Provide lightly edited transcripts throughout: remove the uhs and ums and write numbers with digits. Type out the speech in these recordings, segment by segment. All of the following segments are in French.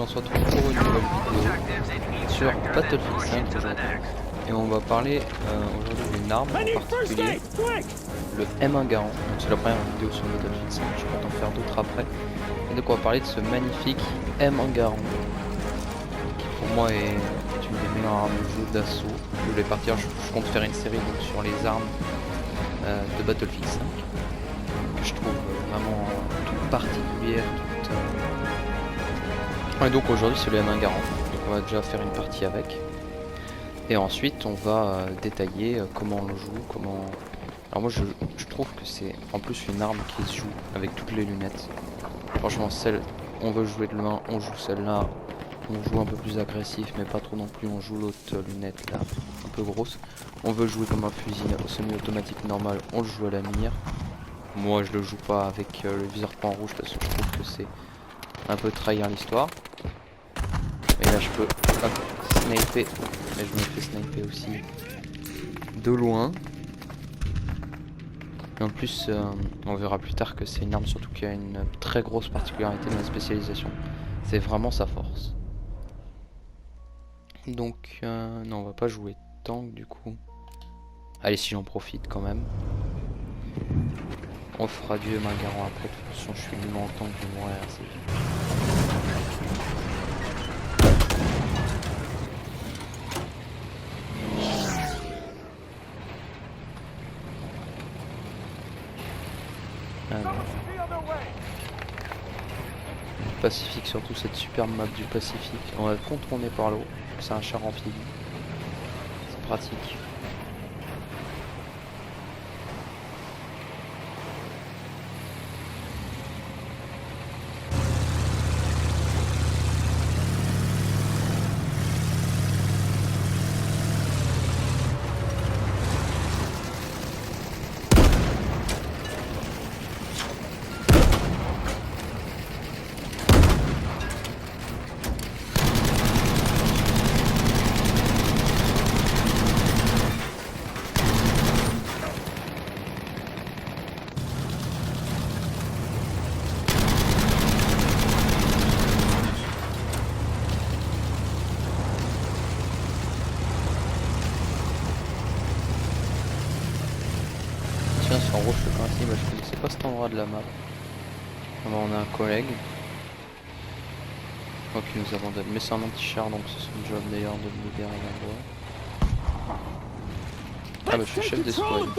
On se retrouve pour une nouvelle vidéo sur Battlefield 5 aujourd'hui. Et on va parler aujourd'hui d'une arme en particulier, le M1 Garand. Donc c'est la première vidéo sur Battlefield 5, je compte en faire d'autres après. Et donc on va parler de ce magnifique M1 Garand, qui pour moi est une des meilleures armes de jeu d'assaut. Je vais partir, je compte faire une série donc, sur les armes de Battlefield 5, que je trouve vraiment toute particulière, toute... Et donc aujourd'hui c'est le M1 Garand, donc on va déjà faire une partie avec. Et ensuite on va détailler comment on le joue, comment... Alors moi je trouve que c'est en plus une arme qui se joue avec toutes les lunettes. Franchement celle, on veut jouer de loin, on joue celle-là. On joue un peu plus agressif mais pas trop non plus, on joue l'autre lunette là, un peu grosse. On veut jouer comme un fusil semi-automatique normal, on le joue à la mire. Moi je le joue pas avec le viseur point rouge parce que je trouve que c'est un peu trahir l'histoire. Et là je peux sniper, mais je me fais sniper aussi de loin. Et en plus on verra plus tard que c'est une arme surtout qui a une très grosse particularité dans la spécialisation. C'est vraiment sa force. Donc non on va pas jouer tank du coup. Allez si j'en profite quand même. On fera du M1 Garand après, de toute façon je suis nul en tank, je vais mourir assez vite. Pacifique, surtout cette superbe map du Pacifique. On va contourner par l'eau, c'est un char amphibie. C'est pratique. Tiens, sur rouge le principe, je connaissais pas cet endroit de la map. Alors, on a un collègue. Donc il nous abandonne. Mais c'est un anti-char donc c'est son job d'ailleurs de le libérer l'endroit. Ah bah je suis chef d'escouade.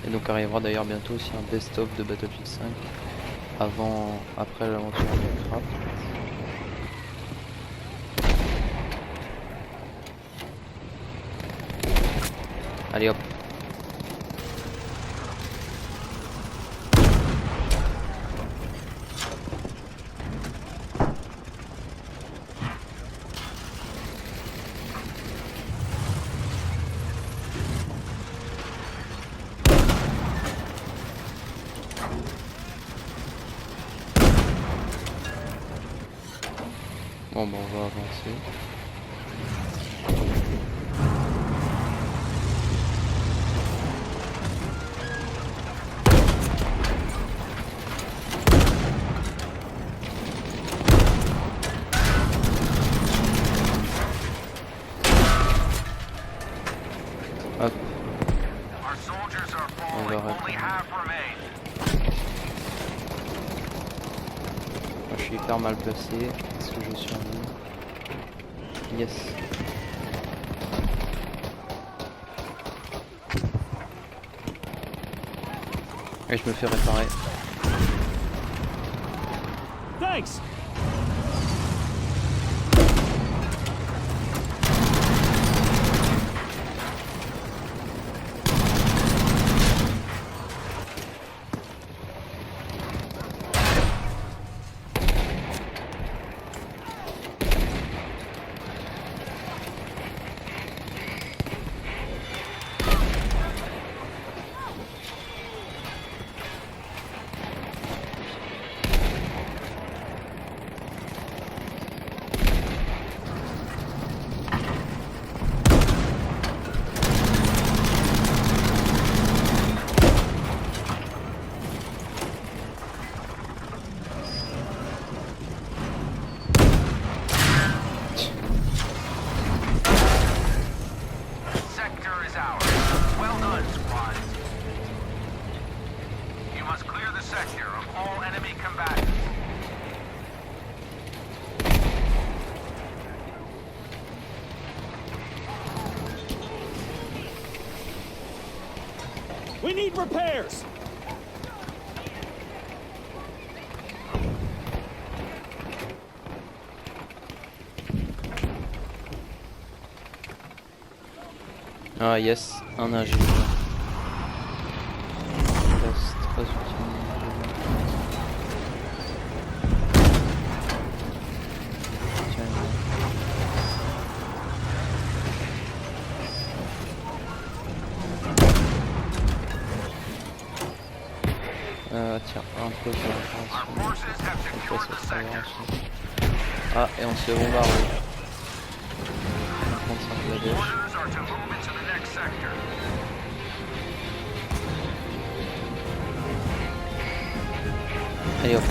Et donc arrivera d'ailleurs bientôt aussi un best-of de Battlefield 5. Après l'aventure de Craft. Allez hop. Bon bah on va avancer. Hop. On va arrêter. Moi, je suis hyper mal placé. Est-ce que je suis en ligne? Yes. Et je me fais réparer. Thanks. We need repairs. Ah yes, un ingénieur. C'est très utile. Tiens, tiens, un peu de réparation. Ah, et on se fait bombarder. 55 la dèche. Allez hop.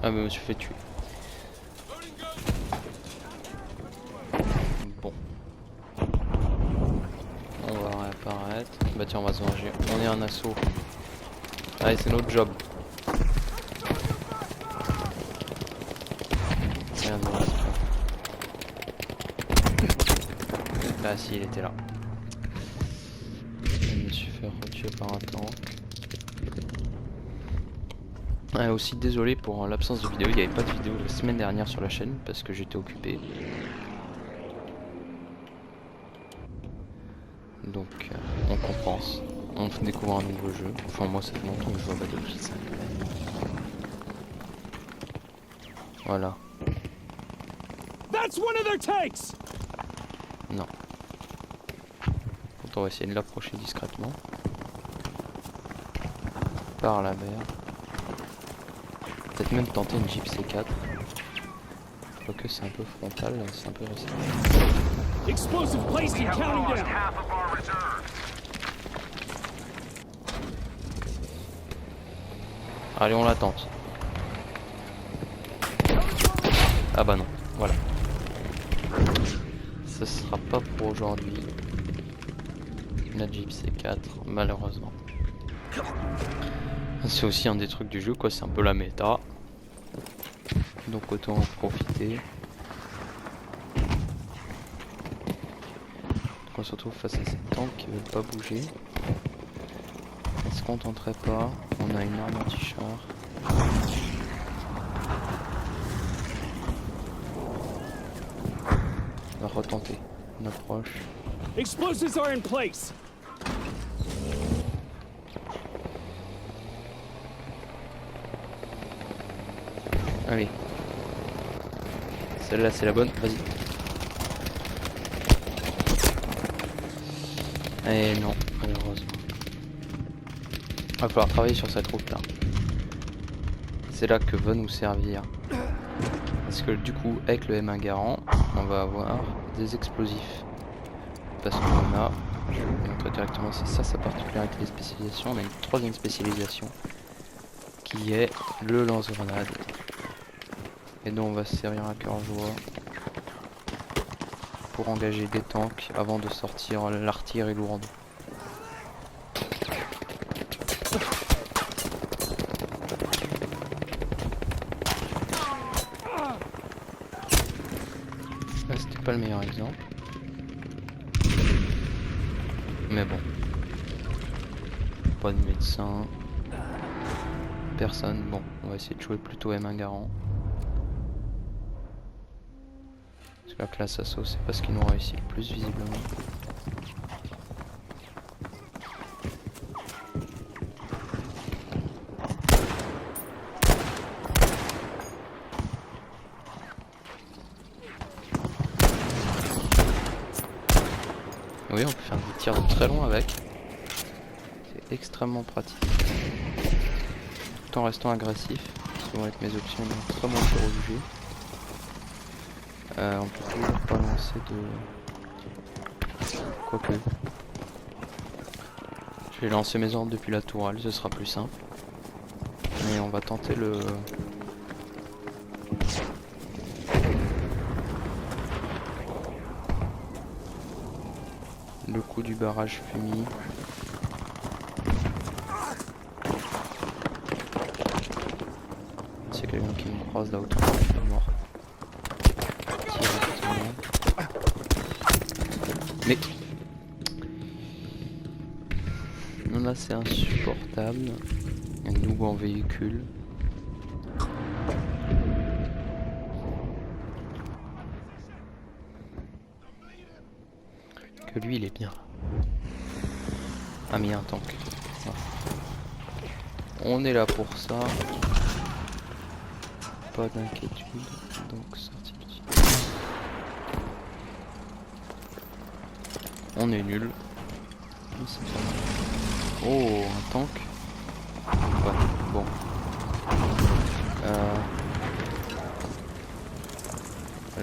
Ah mais je me suis fait tuer. Bon. On va réapparaître. Bah tiens, on va se venger. On est un assaut. Allez, c'est notre job. Merde, non, là, si, il était là. Je me suis fait retuer par un tank. Aussi désolé pour l'absence de vidéo, il n'y avait pas de vidéo la semaine dernière sur la chaîne parce que j'étais occupé. Donc on compense, on découvre un nouveau jeu. Enfin moi ça fait longtemps que je joue à Battlefield 5. Voilà. That's one of their tanks. Non. On va essayer de l'approcher discrètement. Par la mer. Peut-être même tenter une Jeep C4. Quoique c'est un peu frontal, c'est un peu risqué. Explosive placed and counting down. Allez, on la tente. Ah bah non, voilà. Ce sera pas pour aujourd'hui. La Jeep C4, malheureusement. C'est aussi un des trucs du jeu, quoi. C'est un peu la méta. Donc autant en profiter. Donc on se retrouve face à ces tanks qui veulent pas bouger. On se contenterait pas. On a une arme anti-char. On va retenter. On approche. Explosives are in place. Allez. Celle-là c'est la bonne. Vas-y. Eh non, malheureusement. Il va falloir travailler sur cette route là. C'est là que va nous servir. Parce que du coup, avec le M1 Garand, on va avoir des explosifs. Parce qu'on a, je vais vous montrer directement, c'est ça sa particularité des spécialisations. On a une troisième spécialisation qui est le lance-grenade. Et donc on va se servir à cœur joie pour engager des tanks avant de sortir l'artillerie lourde. Là c'était pas le meilleur exemple. Mais bon. Pas de médecin. Personne. Bon, on va essayer de jouer plutôt M1 Garand. Parce que la classe assaut c'est pas ce qui nous réussit le plus visiblement. Oui, on peut faire des tirs de très loin avec. C'est extrêmement pratique. Tout en restant agressif. Ce vont être mes options extrêmement chirurgie. On peut toujours pas lancer de... Quoique. Je Je vais lancer mes ordres depuis la tourelle, ce sera plus simple. Et on va tenter le coup du barrage Fumi. C'est quelqu'un qui me croise là autour, je suis mort. Mais là c'est insupportable. Un nouveau en véhicule. Que lui il est bien. Ah mais il y a un tank. Ouais. On est là pour ça. Pas d'inquiétude. Donc sortie du site. On est nul. Oh, un tank. Ouais, bon.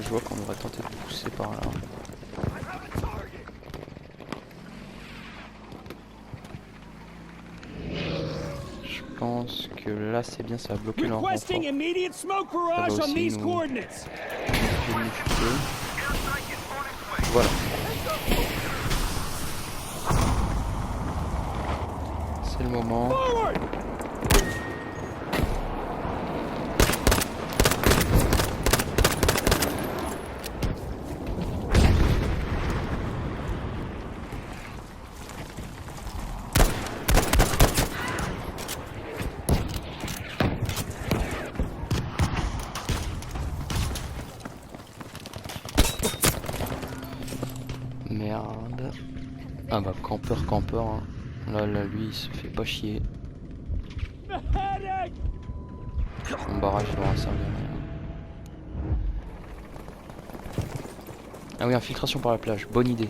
Je vois qu'on devrait tenter de pousser par là. Je pense que là c'est bien, ça va bloquer leur renfort. Ça va aussi nous... Voilà. C'est le moment. Merde. Ah bah campeur hein. Là lui il se fait pas chier. Son barrage va servir à rien. Ah oui, infiltration par la plage, bonne idée.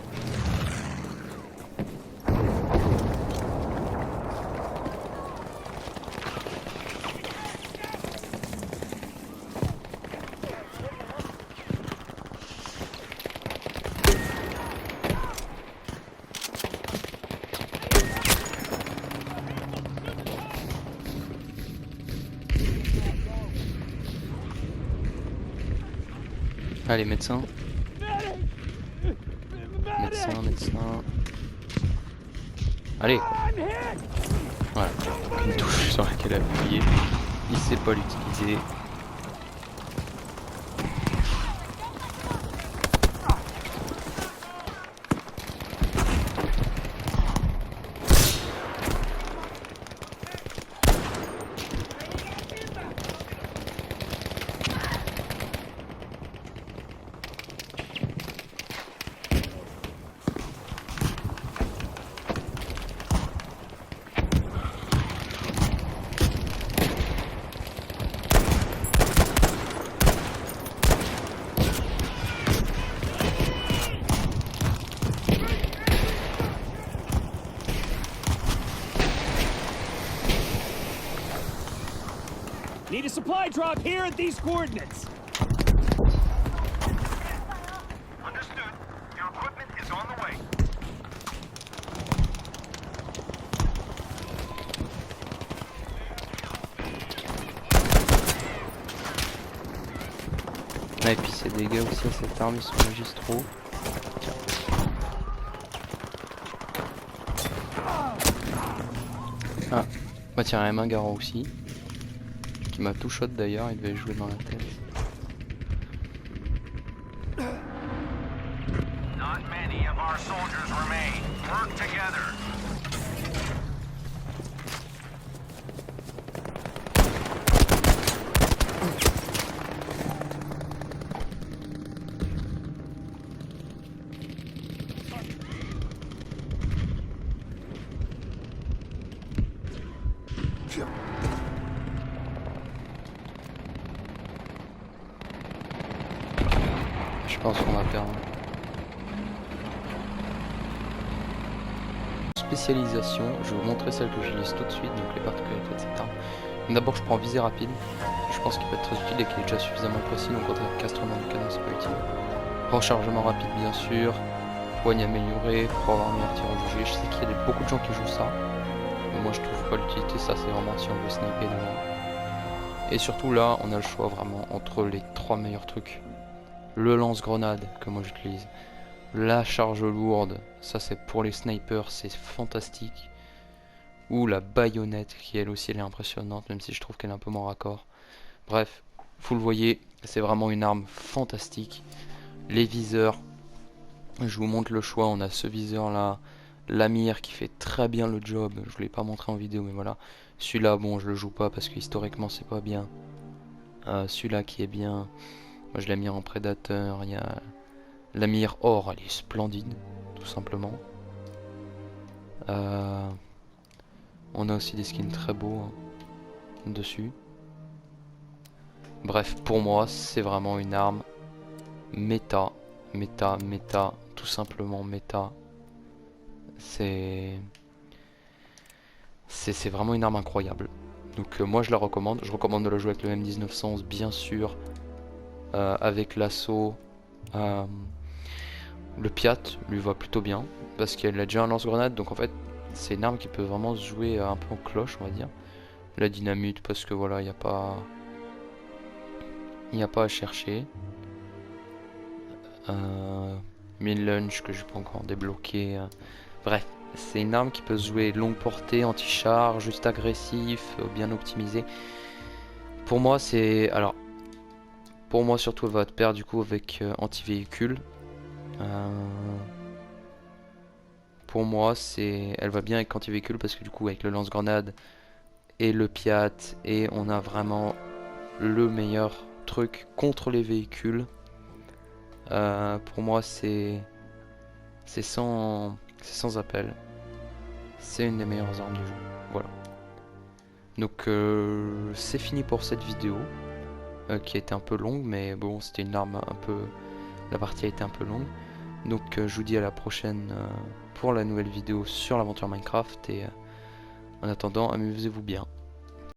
Allez, médecin. Médecin. Allez. Voilà. Une touche sur laquelle appuyer. Il sait pas l'utiliser. Need a supply drop here at these coordinates. Understood. Your equipment is on the way. Ah, et puis ces dégâts aussi à cette arme, ils sont magistraux. Tiens. Ah, bah tiens, un Garand aussi. Qui m'a tout shot d'ailleurs, il devait jouer dans la tête. Not many of our soldiers remain. Work together. Je pense qu'on va perdre. Spécialisation, je vais vous montrer celle que j'utilise tout de suite, donc les particularités de cette arme. D'abord je prends visée rapide, je pense qu'il peut être très utile et qu'il est déjà suffisamment précis, donc en castrement du canon c'est pas utile. Rechargement rapide bien sûr, poigne améliorée pour avoir un meilleur tir au jugé. Je sais qu'il y a beaucoup de gens qui jouent ça. Mais moi je trouve pas l'utilité, ça c'est vraiment si on veut sniper de loin. Et surtout là, on a le choix vraiment entre les 3 meilleurs trucs. Le lance-grenade que moi j'utilise. La charge lourde, ça c'est pour les snipers, c'est fantastique. Ou la baïonnette qui elle aussi elle est impressionnante, même si je trouve qu'elle est un peu moins raccord. Bref, vous le voyez, c'est vraiment une arme fantastique. Les viseurs, je vous montre le choix, on a ce viseur là, la mire qui fait très bien le job, je vous l'ai pas montré en vidéo mais voilà. Celui-là bon je le joue pas parce que historiquement c'est pas bien. Celui-là qui est bien, moi je l'ai mis en prédateur, il y a la mire or, elle est splendide, tout simplement. On a aussi des skins très beaux hein, dessus. Bref, pour moi, c'est vraiment une arme méta, tout simplement méta. C'est vraiment une arme incroyable. Donc moi je la recommande. Je recommande de la jouer avec le M1911 bien sûr, avec l'assaut. Le Piat lui va plutôt bien parce qu'elle a déjà un lance-grenade, donc en fait c'est une arme qui peut vraiment se jouer un peu en cloche, on va dire. La dynamite parce que voilà, il n'y a pas à chercher. Mine lunch que je peux encore débloquer. Bref, c'est une arme qui peut se jouer longue portée, anti-char, juste agressif, bien optimisé. Pour moi c'est... Alors, pour moi surtout elle va être paire du coup avec anti-véhicule. Pour moi elle va bien avec anti-véhicule parce que du coup avec le lance-grenade et le Piat, et on a vraiment le meilleur truc contre les véhicules. Pour moi c'est sans appel. C'est une des meilleures armes du jeu. Voilà. Donc c'est fini pour cette vidéo qui a été un peu longue, mais bon c'était une arme un peu... La partie a été un peu longue. Donc je vous dis à la prochaine pour la nouvelle vidéo sur l'aventure Minecraft, et en attendant amusez-vous bien.